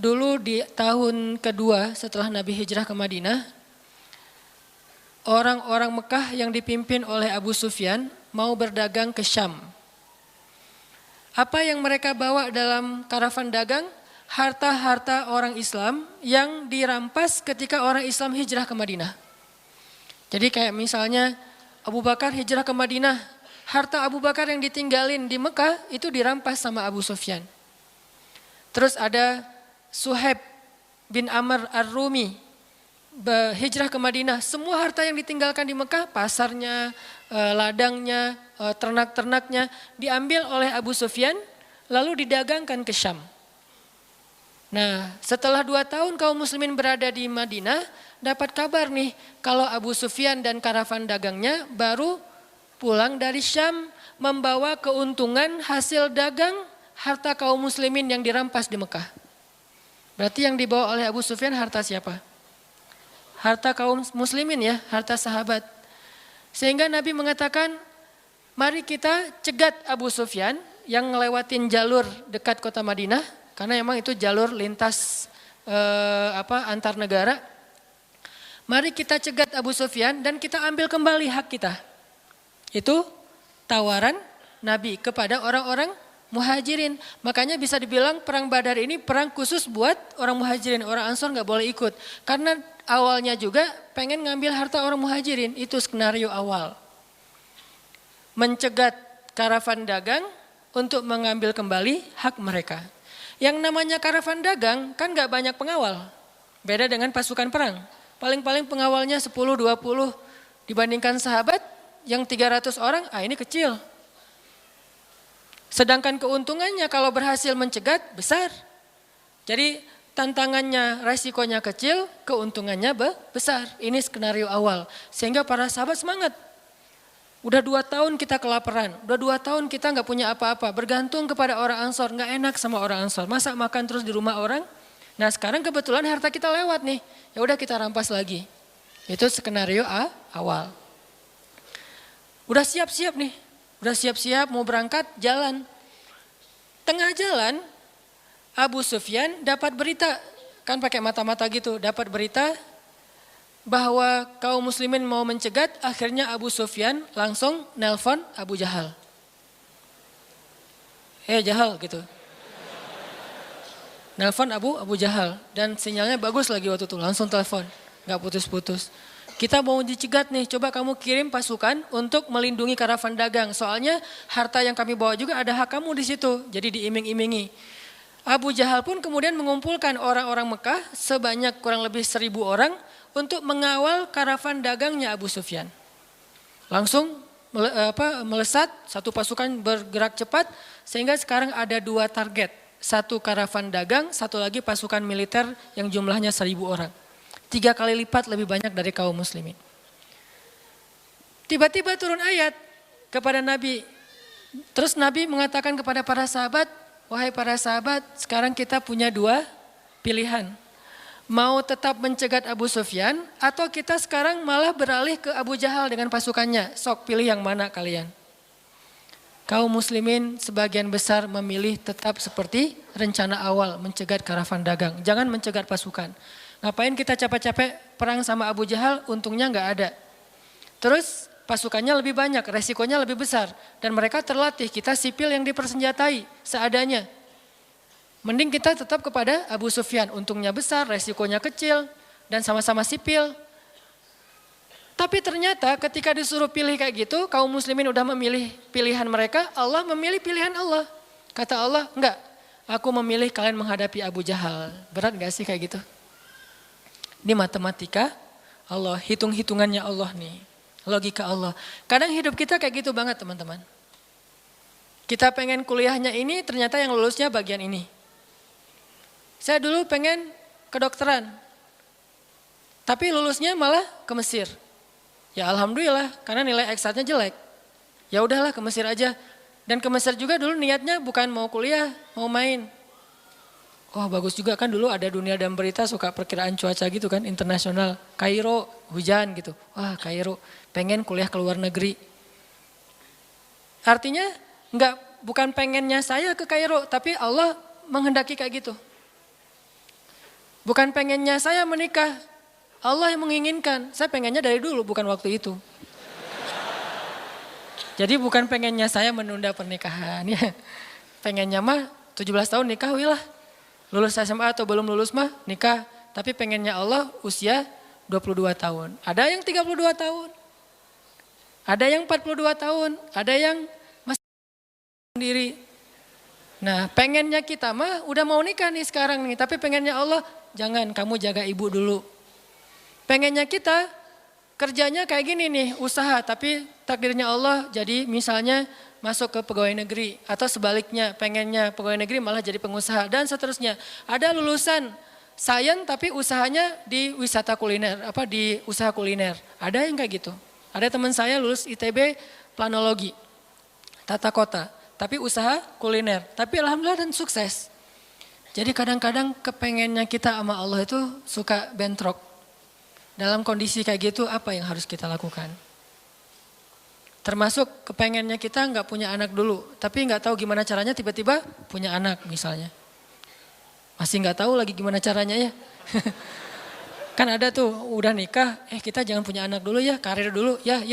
dulu di tahun kedua setelah Nabi hijrah ke Madinah, orang-orang Mekah yang dipimpin oleh Abu Sufyan mau berdagang ke Syam. Apa yang mereka bawa dalam karavan dagang? Harta-harta orang Islam yang dirampas ketika orang Islam hijrah ke Madinah. Jadi kayak misalnya Abu Bakar hijrah ke Madinah, harta Abu Bakar yang ditinggalin di Mekah itu dirampas sama Abu Sufyan. Terus ada Suhaib bin Amr Ar-Rumi hijrah ke Madinah, semua harta yang ditinggalkan di Mekah, pasarnya, ladangnya, ternak-ternaknya diambil oleh Abu Sufyan lalu didagangkan ke Syam. Nah, setelah 2 tahun kaum muslimin berada di Madinah, dapat kabar nih kalau Abu Sufyan dan karavan dagangnya baru pulang dari Syam membawa keuntungan hasil dagang harta kaum muslimin yang dirampas di Mekah. Berarti yang dibawa oleh Abu Sufyan harta siapa? Harta kaum muslimin ya, harta sahabat. Sehingga Nabi mengatakan, mari kita cegat Abu Sufyan yang ngelewatin jalur dekat kota Madinah. Karena memang itu jalur lintas antar negara. Mari kita cegat Abu Sufyan dan kita ambil kembali hak kita. Itu tawaran Nabi kepada orang-orang Muhajirin. Makanya bisa dibilang perang Badar ini perang khusus buat orang Muhajirin. Orang Ansor gak boleh ikut. Karena awalnya juga pengen ngambil harta orang Muhajirin. Itu skenario awal. Mencegat karavan dagang untuk mengambil kembali hak mereka. Yang namanya karavan dagang kan gak banyak pengawal. Beda dengan pasukan perang. Paling-paling pengawalnya 10-20 dibandingkan sahabat yang 300 orang, ini kecil. Sedangkan keuntungannya kalau berhasil mencegat besar. Jadi tantangannya, resikonya kecil, keuntungannya besar. Ini skenario awal. Sehingga para sahabat semangat. Udah 2 tahun kita kelaparan, udah 2 tahun kita gak punya apa-apa, bergantung kepada orang Ansor, gak enak sama orang Ansor. Masa makan terus di rumah orang? Nah sekarang kebetulan harta kita lewat nih, ya udah kita rampas lagi. Itu skenario awal. Udah siap-siap nih, udah siap-siap mau berangkat jalan. Tengah jalan Abu Sufyan dapat berita, kan pakai mata-mata gitu, dapat berita bahwa kaum muslimin mau mencegat, akhirnya Abu Sufyan langsung nelpon Abu Jahal. Jahal gitu. Nelpon Abu Jahal dan sinyalnya bagus lagi waktu itu, langsung telepon, gak putus-putus. Kita mau dicegat nih, coba kamu kirim pasukan untuk melindungi karavan dagang. Soalnya harta yang kami bawa juga ada hak kamu di situ, jadi diiming-imingi. Abu Jahal pun kemudian mengumpulkan orang-orang Mekah sebanyak kurang lebih 1.000 orang untuk mengawal karavan dagangnya Abu Sufyan. Langsung melesat, satu pasukan bergerak cepat sehingga sekarang ada 2 target. Satu karavan dagang, satu lagi pasukan militer yang jumlahnya 1.000 orang. 3 kali lipat lebih banyak dari kaum muslimin. Tiba-tiba turun ayat kepada Nabi. Terus Nabi mengatakan kepada para sahabat, wahai para sahabat, sekarang kita punya 2 pilihan. Mau tetap mencegat Abu Sufyan atau kita sekarang malah beralih ke Abu Jahal dengan pasukannya. Sok pilih yang mana kalian. Kaum muslimin sebagian besar memilih tetap seperti rencana awal mencegat karavan dagang. Jangan mencegat pasukan. Ngapain kita capek-capek perang sama Abu Jahal, untungnya gak ada. Terus pasukannya lebih banyak, resikonya lebih besar. Dan mereka terlatih, kita sipil yang dipersenjatai seadanya. Mending kita tetap kepada Abu Sufyan, untungnya besar, resikonya kecil, dan sama-sama sipil. Tapi ternyata ketika disuruh pilih kayak gitu, kaum muslimin udah memilih pilihan mereka, Allah memilih pilihan Allah. Kata Allah, enggak, aku memilih kalian menghadapi Abu Jahal. Berat gak sih kayak gitu? Ini matematika Allah, hitung-hitungannya Allah nih, logika Allah. Kadang hidup kita kayak gitu banget teman-teman. Kita pengen kuliahnya ini, ternyata yang lulusnya bagian ini. Saya dulu pengen kedokteran, tapi lulusnya malah ke Mesir. Ya alhamdulillah, karena nilai eksatnya jelek. Ya udahlah ke Mesir aja. Dan ke Mesir juga dulu niatnya bukan mau kuliah, mau main. Wah bagus juga kan dulu ada Dunia dan Berita suka perkiraan cuaca gitu kan, internasional. Kairo hujan gitu. Wah Kairo, pengen kuliah ke luar negeri. Artinya bukan pengennya saya ke Kairo, tapi Allah menghendaki kayak gitu. Bukan pengennya saya menikah, Allah yang menginginkan. Saya pengennya dari dulu, bukan waktu itu. Jadi bukan pengennya saya menunda pernikahan. Ya. Pengennya mah 17 tahun nikah, wilah. Lulus SMA atau belum lulus mah nikah. Tapi pengennya Allah usia 22 tahun. Ada yang 32 tahun. Ada yang 42 tahun. Ada yang masih sendiri. Nah pengennya kita mah udah mau nikah nih sekarang nih. Tapi pengennya Allah, jangan, kamu jaga ibu dulu. Pengennya kita kerjanya kayak gini nih, usaha. Tapi takdirnya Allah jadi misalnya masuk ke pegawai negeri. Atau sebaliknya, pengennya pegawai negeri malah jadi pengusaha. Dan seterusnya. Ada lulusan sains tapi usahanya di wisata kuliner, di usaha kuliner. Ada yang kayak gitu. Ada teman saya lulus ITB planologi, tata kota. Tapi usaha kuliner. Tapi alhamdulillah dan sukses. Jadi kadang-kadang kepengennya kita sama Allah itu suka bentrok. Dalam kondisi kayak gitu apa yang harus kita lakukan? Termasuk kepengennya kita nggak punya anak dulu. Tapi nggak tahu gimana caranya tiba-tiba punya anak misalnya. Masih nggak tahu lagi gimana caranya ya. Kan ada tuh udah nikah, kita jangan punya anak dulu ya, karir dulu, ya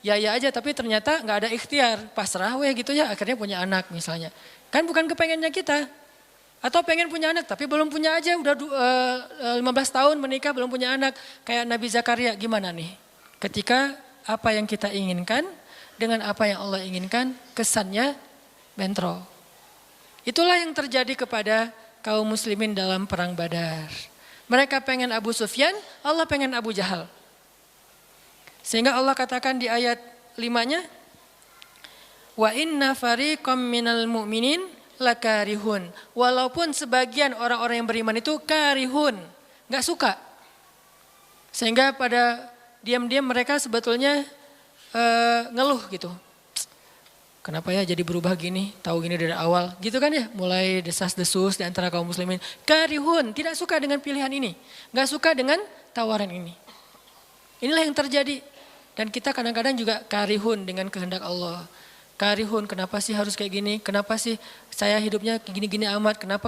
aja. Tapi ternyata nggak ada ikhtiar, pasrah gitu ya, akhirnya punya anak misalnya. Kan bukan kepengennya kita. Atau pengen punya anak tapi belum punya aja, udah 15 tahun menikah belum punya anak. Kayak Nabi Zakaria, gimana nih? Ketika apa yang kita inginkan dengan apa yang Allah inginkan, kesannya bentrok. Itulah yang terjadi kepada kaum muslimin dalam perang Badar. Mereka pengen Abu Sufyan, Allah pengen Abu Jahal. Sehingga Allah katakan di ayat 5-nya, wa inna fariqam minal mu'minin lakarihun. Walaupun sebagian orang-orang yang beriman itu karihun, nggak suka. Sehingga pada diam-diam mereka sebetulnya ngeluh gitu. Kenapa ya jadi berubah gini, tahu gini dari awal, gitu kan ya. Mulai desas-desus di antara kaum muslimin. Karihun, tidak suka dengan pilihan ini. Nggak suka dengan tawaran ini. Inilah yang terjadi. Dan kita kadang-kadang juga karihun dengan kehendak Allah. Karihun, kenapa sih harus kayak gini? Kenapa sih saya hidupnya gini-gini amat? Kenapa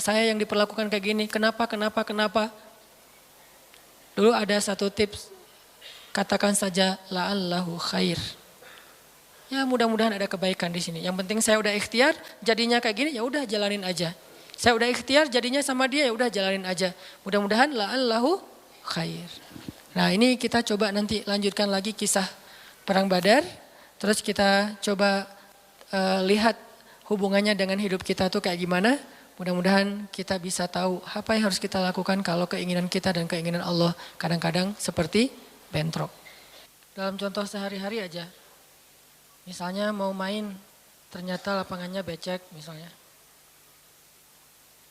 saya yang diperlakukan kayak gini? Kenapa? Dulu ada satu tips, katakan saja la'allahu khair. Ya mudah-mudahan ada kebaikan di sini. Yang penting saya udah ikhtiar, jadinya kayak gini, ya udah jalanin aja. Saya udah ikhtiar, jadinya sama dia, ya udah jalanin aja. Mudah-mudahan la'allahu khair. Nah ini kita coba nanti lanjutkan lagi kisah perang Badar. Terus kita coba lihat hubungannya dengan hidup kita tuh kayak gimana. Mudah-mudahan kita bisa tahu apa yang harus kita lakukan kalau keinginan kita dan keinginan Allah kadang-kadang seperti bentrok. Dalam contoh sehari-hari aja. Misalnya mau main, ternyata lapangannya becek misalnya.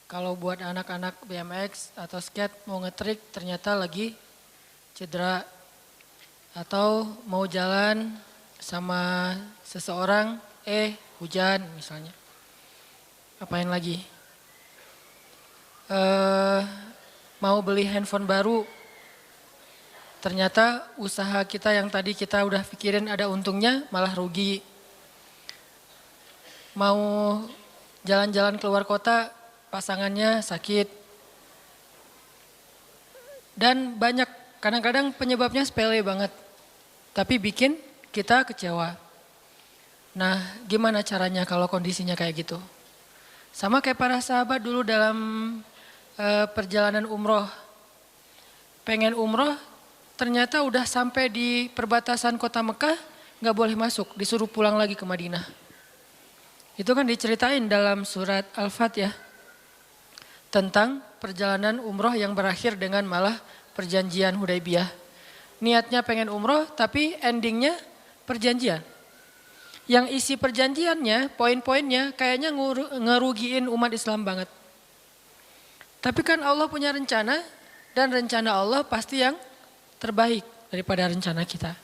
Kalau buat anak-anak BMX atau skate mau ngetrik ternyata lagi cedera. Atau mau jalan sama seseorang, hujan misalnya. Apain lagi? Mau beli handphone baru, ternyata usaha kita yang tadi kita udah pikirin ada untungnya malah rugi. Mau jalan-jalan keluar kota, pasangannya sakit. Dan banyak, kadang-kadang penyebabnya sepele banget. Tapi bikin kita kecewa. Nah gimana caranya kalau kondisinya kayak gitu? Sama kayak para sahabat dulu dalam perjalanan umroh. Pengen umroh, ternyata udah sampai di perbatasan kota Mekah, gak boleh masuk, disuruh pulang lagi ke Madinah. Itu kan diceritain dalam surat Al-Fatihah. Tentang perjalanan umroh yang berakhir dengan malah perjanjian Hudaybiyah. Niatnya pengen umroh tapi endingnya perjanjian. Yang isi perjanjiannya, poin-poinnya kayaknya ngerugiin umat Islam banget. Tapi kan Allah punya rencana dan rencana Allah pasti yang terbaik daripada rencana kita.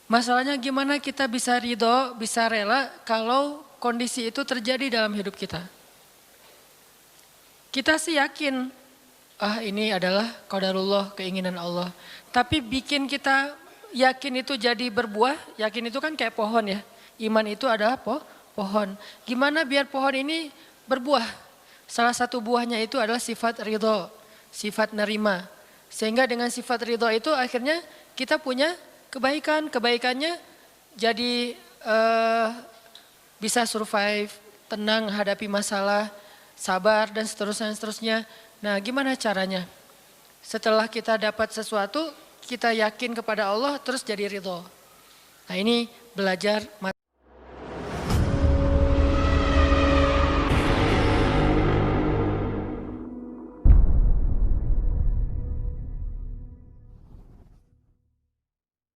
Masalahnya gimana kita bisa ridho, bisa rela kalau kondisi itu terjadi dalam hidup kita. Kita sih yakin, ini adalah qadarullah, keinginan Allah. Tapi bikin kita yakin itu jadi berbuah, yakin itu kan kayak pohon ya. Iman itu adalah pohon. Gimana biar pohon ini berbuah? Salah satu buahnya itu adalah sifat ridho, sifat nerima. Sehingga dengan sifat ridho itu akhirnya kita punya kebaikan. Kebaikannya jadi bisa survive, tenang hadapi masalah, sabar dan seterusnya. Nah, gimana caranya? Setelah kita dapat sesuatu, kita yakin kepada Allah terus jadi ridho. Nah, ini belajar